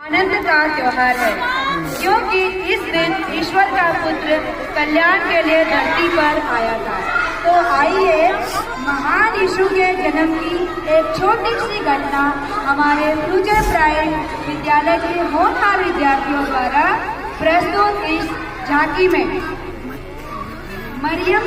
आनंद का त्योहार है, क्योंकि इस दिन ईश्वर का पुत्र कल्याण के लिए धरती पर आया था। तो आइए महान यीशु के जन्म की एक छोटी सी घटना हमारे फ्यूचर प्राइड विद्यालय के होनहार विद्यार्थियों द्वारा प्रस्तुत इस झांकी में। मरियम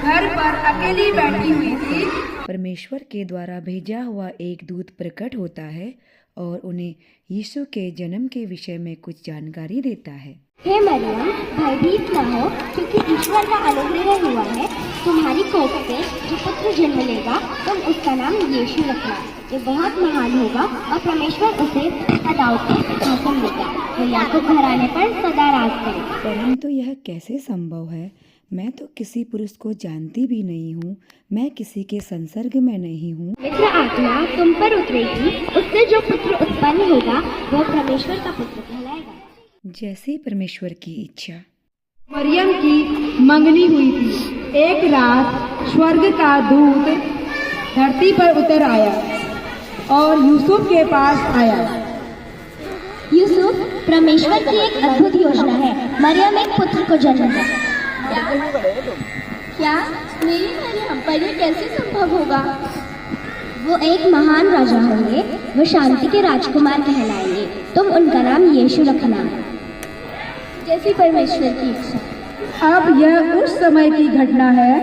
घर पर अकेली बैठी हुई थी। परमेश्वर के द्वारा भेजा हुआ एक दूत प्रकट होता है और उन्हें यीशु के जन्म के विषय में कुछ जानकारी देता है। हे मरियम, भयभीत न हो, क्योंकि ईश्वर का अनुग्रह हुआ है। तुम्हारी कोख से जो पुत्र जन्म लेगा, तुम उसका नाम यीशु रखना। ये बहुत महान होगा और परमेश्वर उसे सदाओं के शासन देगा। वो याकूब घराने पर सदा राज करेगा। परंतु यह कैसे संभव है? मैं तो किसी पुरुष को जानती भी नहीं हूँ। मैं किसी के संसर्ग में नहीं हूँ। मित्र आत्मा तुम पर उतरेगी, उससे जो पुत्र उत्पन्न होगा वह परमेश्वर का पुत्र कहलाएगा। जैसी परमेश्वर की इच्छा। मरियम की मंगनी हुई थी। एक रात स्वर्ग का दूत धरती पर उतर आया और यूसुफ के पास आया। यूसुफ, परमेश्वर की एक अद्भुत योजना है। मरियम एक पुत्र को जन्म देगा। क्या मेरी मरियम पर यह कैसे संभव होगा? वो एक महान राजा होंगे। वो शांति के राजकुमार कहलाएंगे। तुम उनका नाम यीशु रखना, जैसी परमेश्वर की इच्छा। अब यह उस समय की घटना है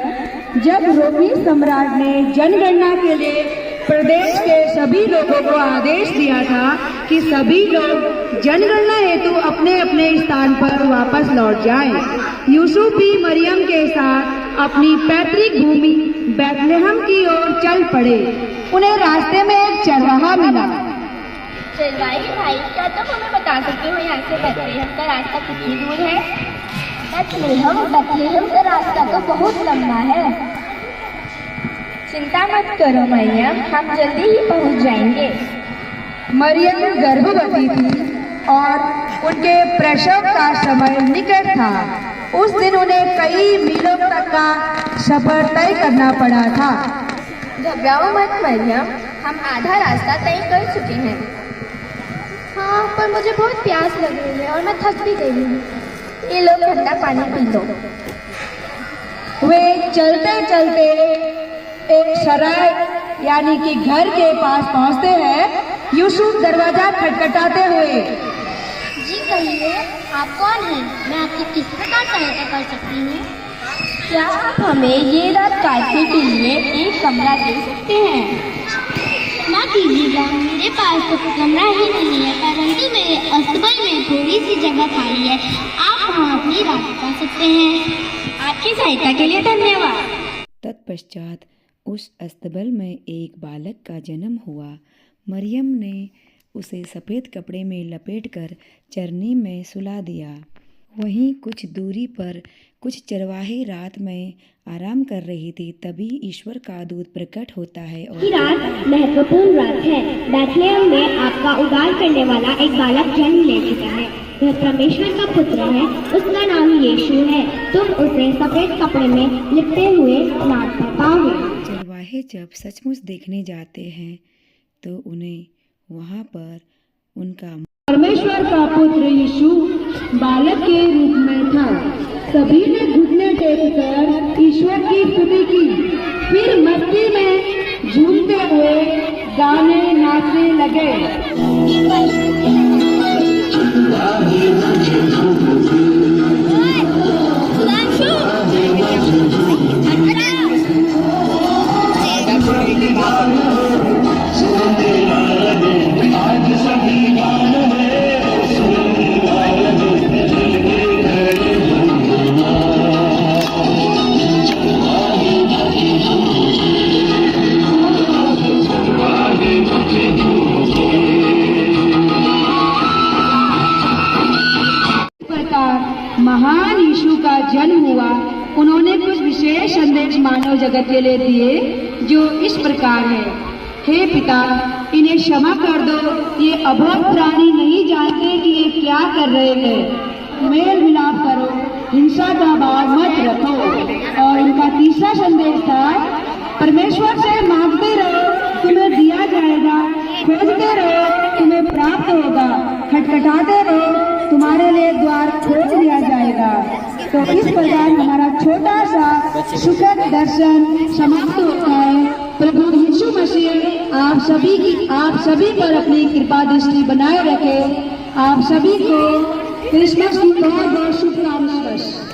जब रोमी सम्राट ने जनगणना के लिए प्रदेश के सभी लोगों को आदेश दिया था कि सभी लोग जनगणना हेतु अपने अपने स्थान पर वापस लौट जाएं। यूसुफ भी मरियम के साथ अपनी पैतृक भूमि बैतलहम की ओर चल पड़े। उन्हें रास्ते में एक चरवाहा मिला। चरवाहे भाई, क्या तुम हमें बता सकते हो यहाँ से बैतलहम का रास्ता कितनी दूर है? बैतलहम का रास्ता तो बहुत लंबा है। चिंता मत करो मरियम, हम जल्दी ही पहुँच जाएंगे। मरियम गर्भवती थी और उनके प्रसव का समय निकट था। उस दिन उन्हें कई मीलों तक का सफर तय करना पड़ा था। घबराओ मत मरियम, हम आधा रास्ता तय कर चुके हैं। हाँ, पर मुझे बहुत प्यास लग रही है और मैं थक भी गई हूँ। ये लो ठंडा पानी पी लो। वे चलते चलते एक सराय यानी कि घर के पास पहुंचते हैं। यूसुफ दरवाजा खटखटाते हुए, जी कहिए, आप कौन हैं? मैं आपकी किस प्रकार सहायता कर सकती हूँ? क्या आप हमें ये रात काटने के लिए एक कमरा दे सकते हैं? ना कीजिएगा, मेरे पास तो कमरा ही नहीं है, परंतु मेरे अस्तबल में थोड़ी सी जगह खाली है, आप वहाँ अपनी रात बिता सकते हैं। आपकी सहायता के लिए धन्यवाद। तत्पश्चात उस अस्तबल में एक बालक का जन्म हुआ। मरियम ने उसे सफ़ेद कपड़े में लपेटकर चरनी में सुला दिया। वहीं कुछ दूरी पर कुछ चरवाहे रात में आराम कर रही थी। तभी ईश्वर का दूत प्रकट होता है और की रात महत्वपूर्ण रात है। बैतलहम में आपका उद्धार करने वाला एक बालक जन्म ले चुका है। वह परमेश्वर का पुत्र है, उसका नाम यीशु है। तुम उसे सफेद कपड़े में लिपटे हुए नाथ पर पाओगे। चरवाहे जब सचमुच देखने जाते हैं तो उन्हें वहाँ पर उनका परमेश्वर का पुत्र यीशु बालक के रूप में था। सभी ने घुटने टेक कर ईश्वर की स्तुति की। फिर मस्ती में झूमते हुए गाने नाचने लगे। महान यीशु का जन्म हुआ। उन्होंने कुछ विशेष संदेश मानव जगत के लिए दिए जो इस प्रकार है। हे पिता, इन्हें क्षमा कर दो, ये अबोध प्राणी नहीं जानते कि ये क्या कर रहे हैं। मेल मिलाप करो, हिंसा का भाव मत रखो। और उनका तीसरा संदेश था, परमेश्वर से मांगते रहो, तुम्हें दिया जाएगा, खोजते रहो, तुम्हें प्राप्त होगा, खटखटाते रहो, तुम्हारे लिए द्वार खोल दिया जाएगा। तो इस प्रकार हमारा छोटा सा सुखद दर्शन समाप्त होता है। प्रभु यीशु मसीह आप सभी पर अपनी कृपा दृष्टि बनाए रखे। आप सभी को क्रिसमस की बहुत बहुत शुभकामनाएं।